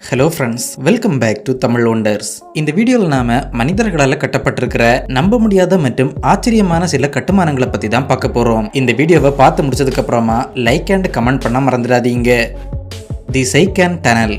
Hello friends, welcome back to Tamil wonders. இந்த வீடியோவில் நாம மனிதர்களால் கட்டப்பட்டிருக்கிற நம்ப முடியாத மற்றும் ஆச்சரியமான சில கட்டுமானங்களை பற்றி தான் பார்க்க போகிறோம். இந்த வீடியோவை பார்த்து முடிச்சதுக்கு அப்புறமா லைக் அண்ட் கமெண்ட் பண்ண மறந்துடாதீங்க. தி சைகான் டனல்.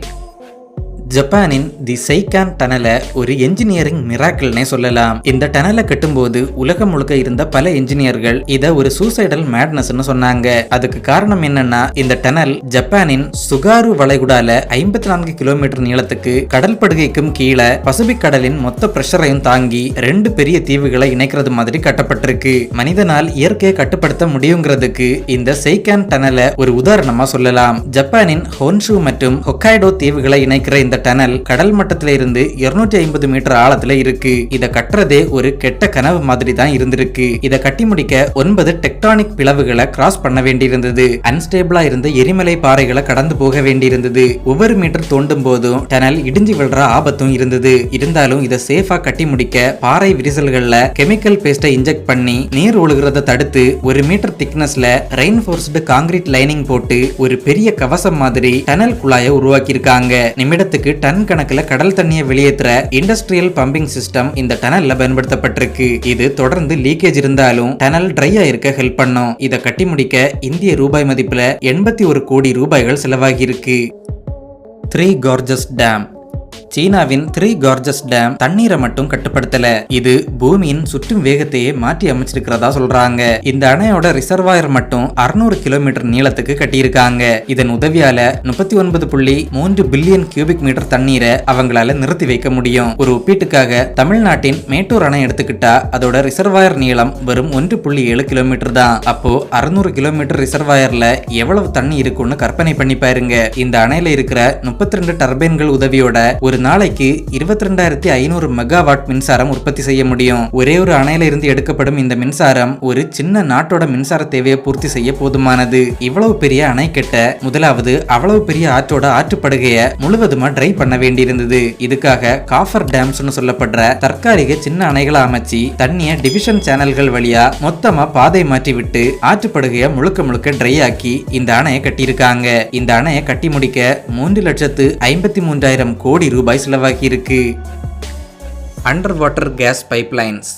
ஜப்பானின் தி சைகான் டனலை ஒரு என்ஜினியரிங் மிராக்கிள்னே சொல்லலாம். இந்த டனலை கட்டும்போது உலகம் முழுக்க இருந்த பல என்ஜினியர்கள் இதை ஒரு சூசைடல் மேட்னஸ்னு சொன்னாங்க. அதுக்கு காரணம் என்னன்னா, இந்த டனல் ஜப்பானின் சுகாரு வளைகுடால 54 கிலோமீட்டர் நீளத்துக்கு கடல் படுகைக்கும் கீழே பசிபிக் கடலின் மொத்த பிரஷரையும் தாங்கி 2 பெரிய தீவுகளை இணைக்கிறது மாதிரி கட்டப்பட்டிருக்கு. மனிதனால் இயற்கையை கட்டுப்படுத்த முடியுங்கிறதுக்கு இந்த சைகான் டனலை ஒரு உதாரணமா சொல்லலாம். ஜப்பானின் ஹோன்ஷு மற்றும் ஹொக்காய்டோ தீவுகளை இணைக்கிற இந்த டனல் கடல் மட்டத்தில இருந்து 250 மீட்டர் ஆழத்துல இருக்கு. இத கட்டுறதே ஒரு கெட்ட கனவு மாதிரி தான் இருந்திருக்கு. இத கட்டி முடிக்க 9 டெக்டானிக் பிளவுகளை கிராஸ் பண்ண வேண்டியிருந்தது. அன்ஸ்டேபிளா இருந்த எரிமலை பாறைகளை கடந்து போக வேண்டியிருந்தது. ஒவ்வொரு மீட்டர் தோண்டும் போதும் டனல் இடிஞ்சு விழுற ஆபத்தும் இருந்தது. இருந்தாலும் இதை சேஃபா கட்டி முடிக்க பாறை விரிசல்கள்ல கெமிக்கல் பேஸ்டை இன்ஜெக்ட் பண்ணி நீர் ஒழுகிறத தடுத்து 1 மீட்டர் திக்னஸ்ல ரெயின்ஃபோர்ஸ்டு காங்கிரீட் லைனிங் போட்டு ஒரு பெரிய கவசம் மாதிரி டனல் குழாயை உருவாக்கி இருக்காங்க. நிமிடத்துக்கு டன் கணக்குல கடல் தண்ணியை வெளியேற்ற இண்டஸ்ட்ரியல் பம்பிங் சிஸ்டம் இந்த டனல்ல பயன்படுத்தப்பட்டிருக்கு. இது தொடர்ந்து லீக்கேஜ் இருந்தாலும் டனல் ட்ரையா இருக்க ஹெல்ப் பண்ணும். இதை கட்டி முடிக்க இந்திய ரூபாய் மதிப்புல 81 கோடி ரூபாய்கள் செலவாகி இருக்கு. Three gorges dam. சீனாவின் த்ரீ கார்ஜஸ் டேம் தண்ணீரை மட்டும் கட்டுப்படுத்தல, இது பூமியின் சுற்றும் வேகத்தையே மாற்றி அமைச்சிருக்கிறதா சொல்றாங்க. இந்த அணையோட ரிசர்வாயர் மட்டும் 600 கிலோமீட்டர் நீளத்துக்கு கட்டியிருக்காங்க. இதன் உதவியால 39.3 பில்லியன் கியூபிக் மீட்டர் தண்ணீரை அவங்களால நிறுத்தி வைக்க முடியும். ஒரு ஒப்பீட்டுக்காக தமிழ்நாட்டின் மேட்டூர் அணை எடுத்துக்கிட்டா அதோட ரிசர்வாயர் நீளம் வெறும் 1.7 கிலோமீட்டர் தான். அப்போ 600 கிலோமீட்டர் ரிசர்வாயர்ல எவ்வளவு தண்ணி இருக்குன்னு கற்பனை பண்ணி பாருங்க. இந்த அணையில இருக்கிற 32 டர்பைன்கள் உதவியோட ஒரு நாளைக்கு 22,500 மெகாவாட் மின்சாரம் உற்பத்தி செய்ய முடியும். ஒரே ஒரு அணையில இருந்து எடுக்கப்படும் இந்த மின்சாரம் ஒரு சின்ன நாட்டோட மின்சார தேவையை பூர்த்தி செய்ய போதுமானது. இவ்வளவு பெரிய அணை கட்ட முதலாவது அவ்வளவு பெரிய ஆற்றோட ஆற்றுப்படுகையை முழுவதுமா ட்ரை பண்ண வேண்டியிருந்தது. இதுக்காக காஃபர் டேம்ஸ்னு சொல்லப்படுற தற்காலிக சின்ன அணைகளை அமைச்சு தண்ணிய டிவிஷன் சேனல்கள் வழியா மொத்தமா பாதை மாற்றி விட்டு ஆற்றுப்படுகையை முழுக்க ட்ரை ஆக்கி இந்த அணையை கட்டியிருக்காங்க. இந்த அணையை கட்டி முடிக்க 3,53,000 கோடி ரூபாய் செலவாகி இருக்கு. Under water case pipelines.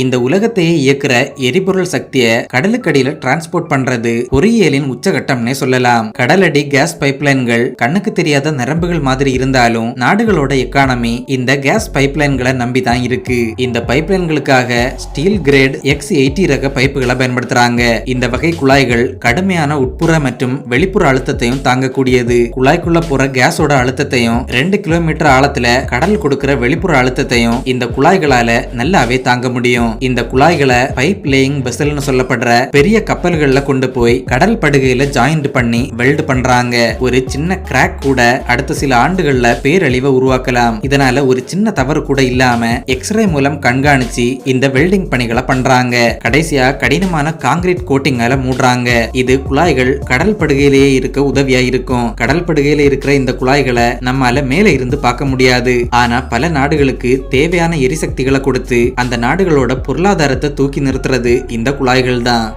இந்த உலகத்தையே இயக்குற எரிபொருள் சக்தியை கடலுக்கடியில டிரான்ஸ்போர்ட் பண்றது பொறியியலின் உச்சகட்டம்னே சொல்லலாம். கடலடி கேஸ் பைப்லைன்கள் கண்ணுக்கு தெரியாத நரம்புகள் மாதிரி இருந்தாலும் நாடுகளோட எக்கானமி இந்த கேஸ் பைப்லைன்களை நம்பி தான் இருக்கு. இந்த பைப்லைன்களுக்காக ஸ்டீல் கிரேட் X80 ரக பைப்புகளை பயன்படுத்துறாங்க. இந்த வகை குழாய்கள் கடுமையான உட்புற மற்றும் வெளிப்புற அழுத்தத்தையும் தாங்கக்கூடியது. குழாய்க்குள்ள போற கேஸோட அழுத்தத்தையும் 2 கிலோமீட்டர் ஆழத்துல கடல் கொடுக்கிற வெளிப்புற அழுத்தத்தையும் இந்த குழாய்களால நல்லாவே தாங்க முடியும். இந்த குழாய்களை பைப் லேயிங் வெசல்னு சொல்லப்படுற பெரிய கப்பல்கள்ல கொண்டு போய் கடல் படுகையில ஜாயிண்ட் பண்ணி வெல்ட் பண்றாங்க. ஒரு சின்ன கிராக் கூட அடுத்த சில ஆண்டுகள்ல பேரழிவை உருவாக்கலாம். இதனால ஒரு சின்ன தவறு கூட இல்லாம எக்ஸ்ரே மூலம் கண்காணிச்சு இந்த வெல்டிங் பணிகளை பண்றாங்க. கடைசியா கடினமான காங்கிரீட் கோட்டிங்கால மூடுறாங்க. இது குழாய்கள் கடல் படுகையிலேயே இருக்க உதவியா இருக்கும். கடல் படுகையில இருக்கிற இந்த குழாய்களை நம்மால மேல இருந்து பார்க்க முடியாது. ஆனா பல நாடுகளுக்கு தேவையான எரிசக்திகளை கொடுத்து அந்த நாடுகளோட பொருளாதாரத்தை தூக்கி நிறுத்துறது இந்த குழாய்கள் தான்.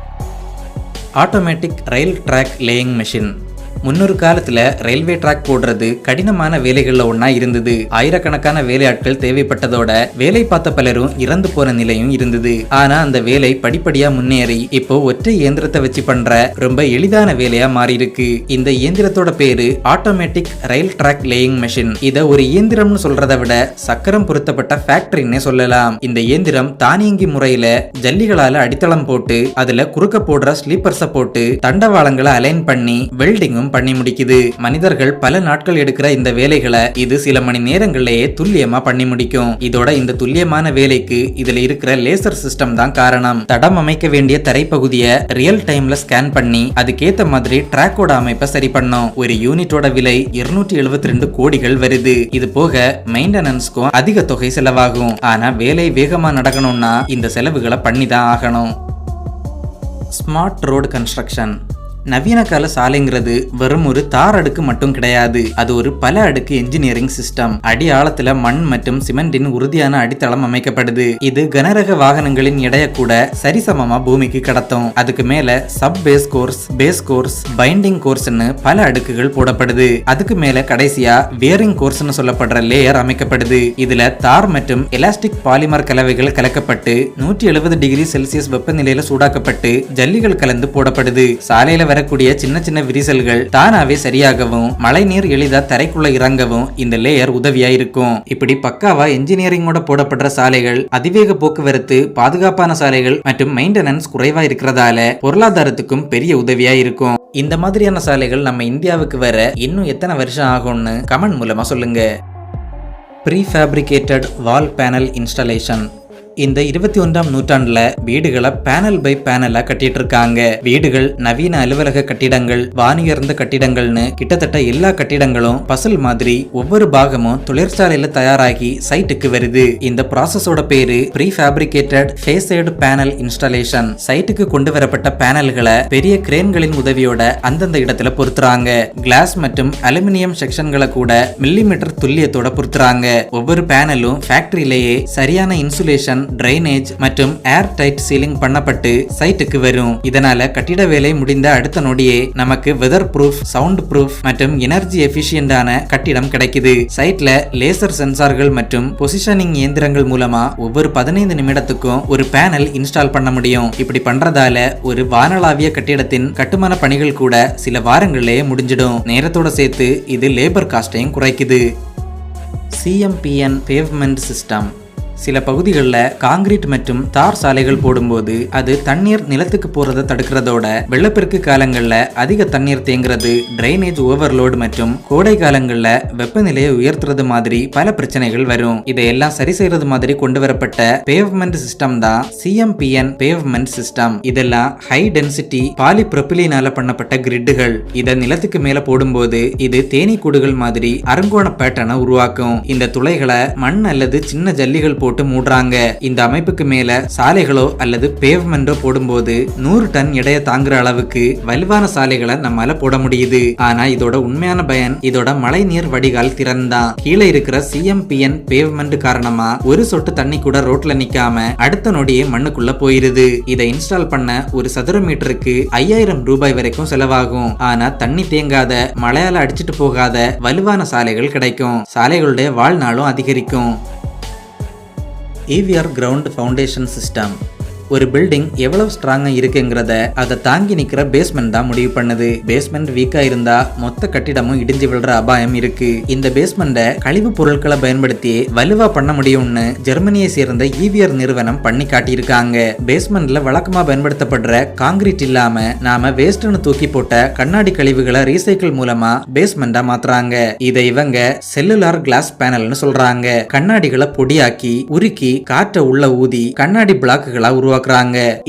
ஆட்டோமேட்டிக் ரயில் ட்ராக் லேயிங் மெஷின். முன்னொரு காலத்துல ரயில்வே ட்ராக் போடுறது கடினமான வேலைகள்ல ஒன்னா இருந்தது. ஆயிரக்கணக்கான வேலையாட்கள் தேவைப்பட்டதோட வேலை பார்த்த பலரும் இறந்து போன நிலையும் இருந்தது. ஆனா அந்த வேலை படிப்படியா முன்னேறி இப்போ ஒற்றை இயந்திரத்தை வச்சு பண்ற ரொம்ப எளிதான வேலையா மாறி இருக்கு. இந்த இயந்திரத்தோட பேரு ஆட்டோமேட்டிக் ரயில் ட்ராக் லேயிங் மெஷின். இத ஒரு இயந்திரம்னு சொல்றதை விட சக்கரம் பொருத்தப்பட்ட ஃபேக்டரின்னு சொல்லலாம். இந்த இயந்திரம் தானியங்கி முறையில ஜல்லிகளால அடித்தளம் போட்டு அதுல குறுக்க போடுற ஸ்லீப்பர்ஸ போட்டு தண்டவாளங்களை அலைன் பண்ணி வெல்டிங்கும் பண்ணி முடிக்குது. மனிதர்கள் பல நாட்கள் எடுக்கிற இந்த வேலைகளை இது சில மணி நேரங்களிலேயே துல்லியமா பண்ணி முடிக்கும். இதோட இந்த துல்லியமான வேலைக்கு இதுல இருக்கிற லேசர் சிஸ்டம் தான் காரணம். தடம் அமைக்க வேண்டிய தரைப்பகுதியை ரியல் டைம்ல ஸ்கேன் பண்ணி அதுக்கேத்த மாதிரி ட்ராக்கோட அமைப்பை சரி பண்ணும். ஒரு யூனிட்டோட விலை 272 கோடிகள் வருது. இது போக மெயின்டெனன்ஸ்க்கும் அதிக தொகை செலவாகும். ஆனா வேலை வேகமா நடக்கணும்னா இந்த செலவுகளை பண்ணி தான் ஆகணும். Smart road construction. நவீன கால சாலைங்கிறது வெறும் ஒரு தார் அடுக்கு மட்டும் கிடையாது. அது ஒரு பல அடுக்கு என்ஜினியரிங் சிஸ்டம். அடி ஆழத்துல மண் மற்றும் சிமெண்டின் உறுதியான அடித்தளம் அமைக்கப்படுது. இது கனரக வாகனங்களின் எடையை கூட சரிசமமா பூமிக்கு கடத்தும். அதுக்கு மேல சப் பேஸ் கோர்ஸ், பைண்டிங் கோர்ஸ்னு பல அடுக்குகள் போடப்படுது. அதுக்கு மேல கடைசியா வியரிங் கோர்ஸ்னு சொல்லப்படுற லேயர் அமைக்கப்படுது. இதுல தார் மற்றும் எலாஸ்டிக் பாலிமர் கலவைகள் கலக்கப்பட்டு 170 டிகிரி செல்சியஸ் வெப்பநிலையில சூடாக்கப்பட்டு ஜல்லிகள் கலந்து போடப்படுது. சாலையில வரக்கூடிய சின்ன சின்ன விரிசல்கள் தானாவே சரியாகவும் மழை நீர் எளிதா தரைக்குள்ள இறங்கவும் இந்த லேயர் உதவியா இருக்கும். இப்படி பக்காவா என்ஜினியரிங்கோட போடப்படுற சாலைகள் அதிவேக போக்குவரத்து, பாதுகாப்பான சாலைகள் மற்றும் மெயின்டெனன்ஸ் குறைவா இருக்கிறதால பொருளாதாரத்துக்கும் பெரிய உதவியா இருக்கும். இந்த மாதிரியான சாலைகள் நம்ம இந்தியாவுக்கு வர இன்னும் எத்தனை வருஷம் ஆகும்னு கமெண்ட் மூலமா சொல்லுங்க. ப்ரீஃபேப்ரிகேட்டட் வால் பேனல் இன்ஸ்டாலேஷன். இந்த 21ஆம் நூற்றாண்டுல வீடுகளை பேனல் பை பேனலா கட்டிட்டு இருக்காங்க. வீடுகள், நவீன அலுவலக கட்டிடங்கள், வானியர்ந்த கட்டிடங்கள்னு கிட்டத்தட்ட எல்லா கட்டிடங்களும் பசல் மாதிரி ஒவ்வொரு பாகமும் தொழிற்சாலையில தயாராகி சைட்டுக்கு வருது. இந்த ப்ராசஸோட பேரு ப்ரீஃபேப்ரிகேட்டட் ஃபேசேட் பேனல் இன்ஸ்டாலேஷன். சைட்டுக்கு கொண்டு வரப்பட்ட பேனல்களை பெரிய கிரேன்களின் உதவியோட அந்தந்த இடத்துல பொருத்துறாங்க. கிளாஸ் மற்றும் அலுமினியம் செக்ஷன்களை கூட மில்லிமீட்டர் துல்லியத்தோட பொருத்துறாங்க. ஒவ்வொரு பேனலும் ஃபேக்டரியிலேயே சரியான இன்சுலேஷன், டிரைனேஜ் மற்றும் ஏர் டைட் சீலிங் பண்ணப்பட்டு சைட்டுக்கு வரும். இதனால கட்டிட வேலை முடிந்த அடுத்த நொடியே நமக்கு வெதர் ப்ரூஃப், சவுண்ட் ப்ரூஃப் மற்றும் எனர்ஜி எஃபிஷியன்டான கட்டிடம் கிடைக்குது. சைட்ல லேசர் சென்சார்கள் மற்றும் பொசிஷனிங் இயந்திரங்கள் மூலமா ஒவ்வொரு 15 நிமிடத்துக்கும் ஒரு பேனல் இன்ஸ்டால் பண்ண முடியும். இப்படி பண்றதால ஒரு வானளாவிய கட்டிடத்தின் கட்டுமான பணிகள் கூட சில வாரங்களிலேயே முடிஞ்சிடும். நேரத்தோட சேர்த்து இது லேபர் காஸ்டையும் குறைக்குது. CMPN pavement system. சில பகுதிகளில் காங்கிரீட் மற்றும் தார் சாலைகள் போடும்போது அது தண்ணீர் நிலத்துக்கு போறதை தடுக்கிறதோட வெள்ளப்பெருக்கு காலங்களில் அதிக தண்ணீர் தேங்குறது, டிரைனேஜ் ஓவர்லோடு மற்றும் கோடை காலங்களில் வெப்பநிலையை உயர்த்துறது மாதிரி பல பிரச்சனைகள் வரும். இதையெல்லாம் சரி செய்யறது மாதிரி கொண்டு வரப்பட்ட பேவ்மெண்ட் சிஸ்டம் தான் CMPN பேவ்மெண்ட் சிஸ்டம். இதெல்லாம் ஹை டென்சிட்டி பாலிப்ரொபிலீனால பண்ணப்பட்ட கிரிட்டுகள். இதை நிலத்துக்கு மேல போடும்போது இது தேனீ கூடுகள் மாதிரி அருங்கோண பேட்டர்னை உருவாக்கும். இந்த துளைகளை மண் அல்லது சின்ன ஜல்லிகள் போட்டு மூடுறாங்க. இந்த அமைப்புக்கு மேல சாலைகளோ அல்லது பேவ்மெண்டோ போடும்போது 100 டன் எடையை தாங்குற அளவுக்கு வலுவான சாலைகளை நம்மால போட முடியுது. ஆனா இதோட உண்மையான பயன் இதோட மழை நீர் வடிகால் திறன் தான். கீழே இருக்கிற CMPN பேவ்மெண்ட் காரணமா ஒரு சொட்டு தண்ணி கூட ரோட்ல நிக்காம அடுத்த நொடியே மண்ணுக்குள்ள போயிருது. இதை இன்ஸ்டால் பண்ண ஒரு சதுர மீட்டருக்கு 5000 ரூபாய் வரைக்கும் செலவாகும். ஆனா தண்ணி தேங்காத, மழையால அடிச்சிட்டு போகாத வலுவான சாலைகள் கிடைக்கும். சாலைகளுடைய வாழ்நாளும் அதிகரிக்கும். EVR ground foundation system. ஒரு பில்டிங் எவ்வளவு ஸ்ட்ராங்கா இருக்குங்கிறத அதை தாங்கி நிக்கிற பேஸ்மெண்ட் தான் முடிவு பண்ணுது. பேஸ்மெண்ட் வீக்கா இருந்தா மொத்த கட்டிடமும் இடிஞ்சு விழுற அபாயம் இருக்கு. இந்த பேஸ்மெண்ட கழிவு பொருட்களை பயன்படுத்தி வலுவா பண்ண முடியும்னு ஜெர்மனியை சேர்ந்த EVR நிறுவனம் பண்ணி காட்டியிருக்காங்க. பேஸ்மெண்ட்ல வழக்கமா பயன்படுத்தப்படுற காங்கிரீட் இல்லாம நாம வேஸ்ட்னு தூக்கி போட்ட கண்ணாடி கழிவுகளை ரீசைக்கிள் மூலமா பேஸ்மெண்டா மாத்துறாங்க. இதை இவங்க செல்லுலார் கிளாஸ் பேனல்னு சொல்றாங்க. கண்ணாடிகளை பொடியாக்கி உருக்கி காற்றை உள்ள ஊதி கண்ணாடி பிளாக்குகளா உருவாக்குறாங்க.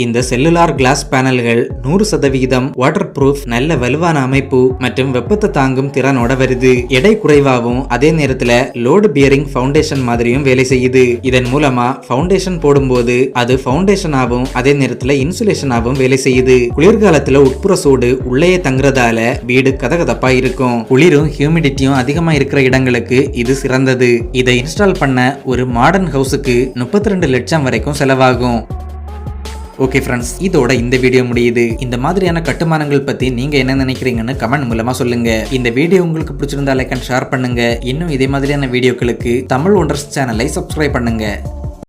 இந்த செல்லுலார் கிளாஸ் பேனல்கள் 100% வாட்டர் ப்ரூஃப், நல்ல வலுவான அமைப்பு மற்றும் வெப்பத்தை தாங்கும் திறனோட வருது. எடை குறைவாகவும் அதே நேரத்துல லோடு பியரிங் ஃபவுண்டேஷன் மாதிரியும் வேலை செய்யுது. இதன் மூலமா ஃபவுண்டேஷன் போடும்போது அது ஃபவுண்டேஷனாகவும் அதே நேரத்துல இன்சுலேஷனாகவும் வேலை செய்யுது. குளிர்காலத்துல உட்புற சூடு உள்ளே தங்குறதால வீடு கதகதப்பா இருக்கும். குளிரும் ஹியூமிடிட்டியும் அதிகமா இருக்கிற இடங்களுக்கு இது சிறந்தது. இதை இன்ஸ்டால் பண்ண ஒரு மாடர்ன் ஹவுஸுக்கு 32 லட்சம் வரைக்கும் செலவாகும். ஓகே ஃப்ரெண்ட்ஸ், இதோட இந்த வீடியோ முடியுது. இந்த மாதிரியான கட்டுமானங்கள் பத்தி நீங்க என்ன நினைக்கிறீங்கன்னு கமெண்ட் மூலமா சொல்லுங்க. இந்த வீடியோ உங்களுக்கு பிடிச்சிருந்தா லைக் அண்ட் ஷேர் பண்ணுங்க. இன்னும் இதே மாதிரியான வீடியோக்களுக்கு தமிழ் ஒண்டர்ஸ் சேனலை சப்ஸ்கிரைப் பண்ணுங்க.